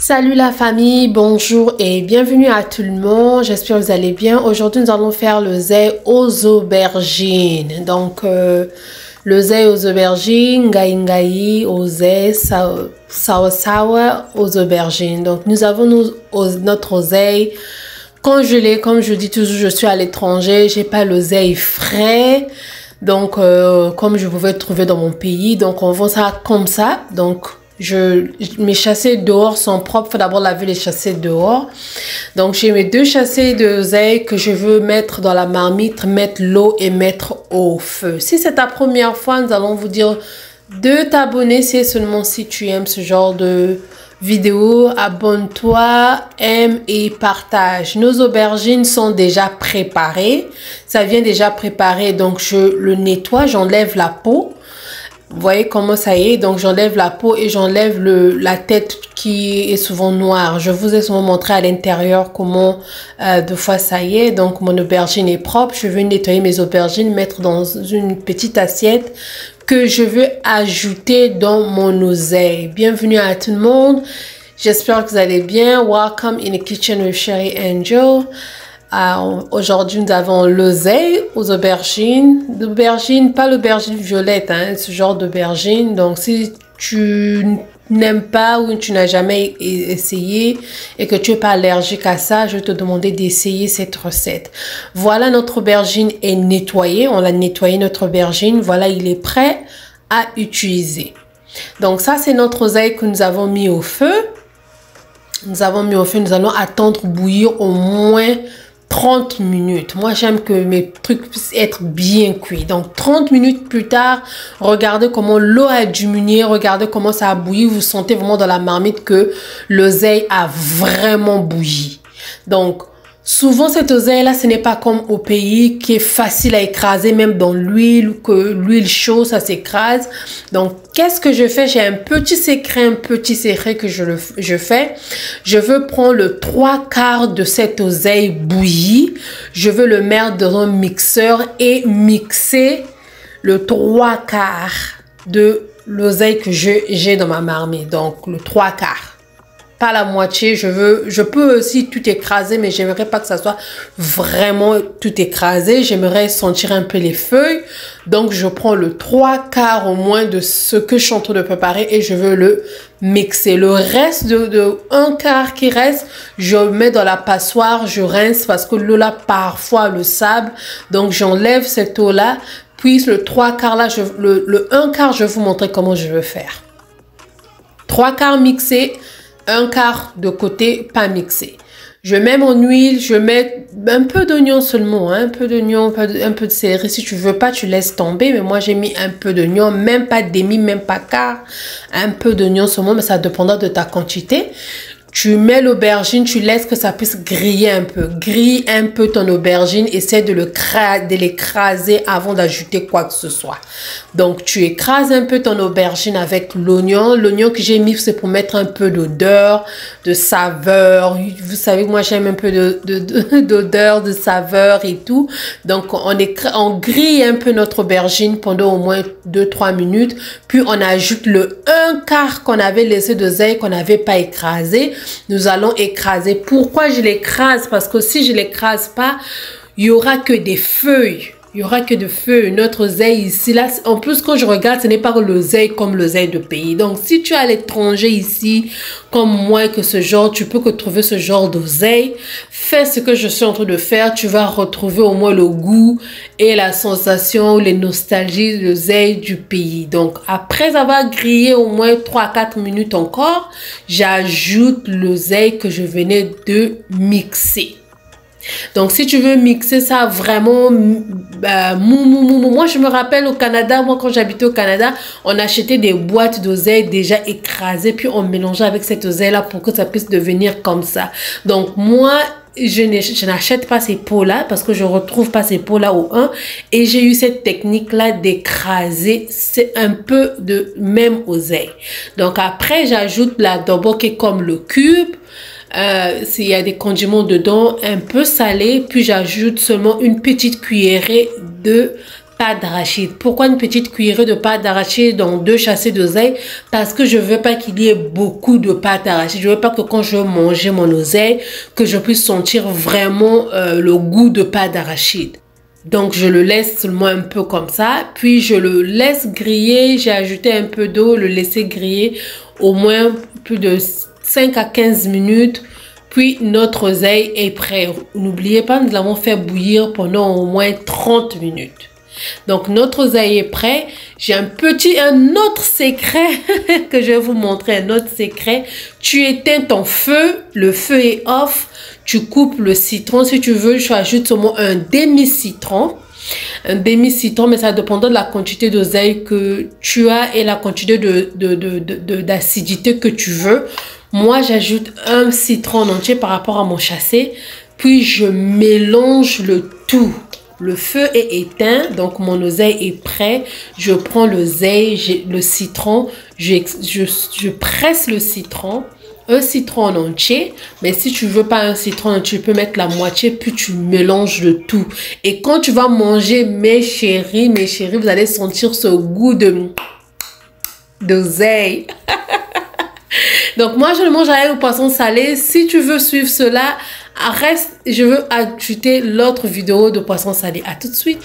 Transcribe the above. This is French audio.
Salut la famille, bonjour et bienvenue à tout le monde. J'espère que vous allez bien. Aujourd'hui, nous allons faire le zey aux aubergines. Donc, le zey aux aubergines, ngai aux zey, sawa aux aubergines. Donc, nous avons notre zey congelé. Comme je dis toujours, je suis à l'étranger. J'ai pas le zey frais. Donc, comme je pouvais le trouver dans mon pays. Donc, on vend ça comme ça. Donc, mes chassés dehors sont propres. Il faut d'abord laver les chassés dehors. Donc, j'ai mes deux chassés de zey que je veux mettre dans la marmite, mettre l'eau et mettre au feu. Si c'est ta première fois, nous allons vous dire de t'abonner. C'est seulement si tu aimes ce genre de vidéo. Abonne-toi, aime et partage. Nos aubergines sont déjà préparées. Ça vient déjà préparé. Donc, je le nettoie, j'enlève la peau. Vous voyez comment ça y est, donc j'enlève la peau et j'enlève la tête qui est souvent noire. Je vous ai souvent montré à l'intérieur comment deux fois ça y est. Donc mon aubergine est propre. Je veux nettoyer mes aubergines, mettre dans une petite assiette que je veux ajouter dans mon oseille. Bienvenue à tout le monde. J'espère que vous allez bien. Welcome in the kitchen with Sherry Angel. Aujourd'hui, nous avons l'oseille aux aubergines. L'aubergine, pas l'aubergine violette, hein, ce genre d'aubergine. Donc, si tu n'aimes pas ou tu n'as jamais essayé et que tu n'es pas allergique à ça, je vais te demander d'essayer cette recette. Voilà, notre aubergine est nettoyée. On a nettoyé notre aubergine. Voilà, il est prêt à utiliser. Donc, ça, c'est notre oseille que nous avons mis au feu. Nous avons mis au feu. Nous allons attendre bouillir au moins 30 minutes. Moi, j'aime que mes trucs puissent être bien cuits. Donc, 30 minutes plus tard, regardez comment l'eau a diminué. Regardez comment ça a bouilli. Vous sentez vraiment dans la marmite que l'oseille a vraiment bouilli. Donc, souvent, cette oseille-là, ce n'est pas comme au pays qui est facile à écraser, même dans l'huile, ou que l'huile chaude, ça s'écrase. Donc, qu'est-ce que je fais? J'ai un petit secret que je fais. Je veux prendre le 3/4 de cette oseille bouillie. Je veux le mettre dans un mixeur et mixer le 3/4 de l'oseille que j'ai dans ma marmite. Donc, le 3/4. Pas la moitié, je peux aussi tout écraser, mais j'aimerais pas que ça soit vraiment tout écrasé. J'aimerais sentir un peu les feuilles. Donc, je prends le 3/4 au moins de ce que je suis en train de préparer et je veux le mixer. Le reste de 1/4 qui reste, je le mets dans la passoire, je rince parce que l'eau là, parfois, le sable. Donc, j'enlève cette eau là. Puis, le 3/4 là, le 1/4, je vais vous montrer comment je veux faire. 3/4 mixé. 1/4 de côté, pas mixé. Je mets mon huile, je mets un peu d'oignon seulement, hein, un peu d'oignon, un peu de céleri. Si tu veux pas, tu laisses tomber. Mais moi, j'ai mis un peu d'oignon, même pas demi, même pas quart. Un peu d'oignon seulement, mais ça dépendra de ta quantité. Tu mets l'aubergine, tu laisses que ça puisse griller un peu. Grille un peu ton aubergine. Essaie de l'écraser avant d'ajouter quoi que ce soit. Donc, tu écrases un peu ton aubergine avec l'oignon. L'oignon que j'ai mis, c'est pour mettre un peu d'odeur, de saveur. Vous savez que moi, j'aime un peu d'odeur, de saveur et tout. Donc, on grille un peu notre aubergine pendant au moins 2-3 minutes. Puis, on ajoute le 1/4 qu'on avait laissé d'oseille, qu'on n'avait pas écrasé. Nous allons écraser. Pourquoi je l'écrase? Parce que si je l'écrase pas, il y aura que des feuilles. Il y aura que des feuilles. Notre oseille ici, là, en plus, quand je regarde, ce n'est pas l'oseille comme l'oseille de pays. Donc, si tu es à l'étranger ici, comme moi, que ce genre, tu peux que trouver ce genre d'oseille. Fais ce que je suis en train de faire. Tu vas retrouver au moins le goût et la sensation, les nostalgies de l'oseille du pays. Donc, après avoir grillé au moins 3-4 minutes encore, j'ajoute l'oseille que je venais de mixer. Donc, si tu veux mixer ça vraiment moi, je me rappelle au Canada, moi, quand j'habitais au Canada, on achetait des boîtes d'oseille déjà écrasées, puis on mélangeait avec cette oseille-là pour que ça puisse devenir comme ça. Donc, moi, je n'achète pas ces pots-là parce que je retrouve pas ces pots-là au 1. Et j'ai eu cette technique-là d'écraser. C'est un peu de même oseille. Donc, après, j'ajoute l'adobo qui est comme le cube. S'il y a des condiments dedans, un peu salé, puis j'ajoute seulement une petite cuillerée de pâte d'arachide. Pourquoi une petite cuillerée de pâte d'arachide dans 2 chassés d'oseille? Parce que je veux pas qu'il y ait beaucoup de pâte d'arachide. Je veux pas que quand je mange mon oseille, que je puisse sentir vraiment le goût de pâte d'arachide. Donc, je le laisse seulement un peu comme ça. Puis, je le laisse griller. J'ai ajouté un peu d'eau, le laisser griller au moins plus de 5 à 15 minutes. Puis, notre oseille est prêt. N'oubliez pas, nous l'avons fait bouillir pendant au moins 30 minutes. Donc, notre oseille est prêt. J'ai un autre secret que je vais vous montrer. Un autre secret. Tu éteins ton feu. Le feu est off. Tu coupes le citron. Si tu veux, tu ajoutes seulement un demi-citron. Un demi-citron, mais ça dépend de la quantité d'oseille que tu as et la quantité d'acidité que tu veux. Moi, j'ajoute un citron entier par rapport à mon chassé. Puis, je mélange le tout. Le feu est éteint, donc mon oseille est prêt. Je prends l'oseille, le citron, je presse le citron. Un citron en entier, mais si tu veux pas un citron entier, tu peux mettre la moitié, puis tu mélanges le tout. Et quand tu vas manger, mes chéris, vous allez sentir ce goût d'oseille. Donc moi, je le mange avec le poisson salé. Si tu veux suivre cela, reste, je veux ajouter l'autre vidéo de poisson salé. À tout de suite.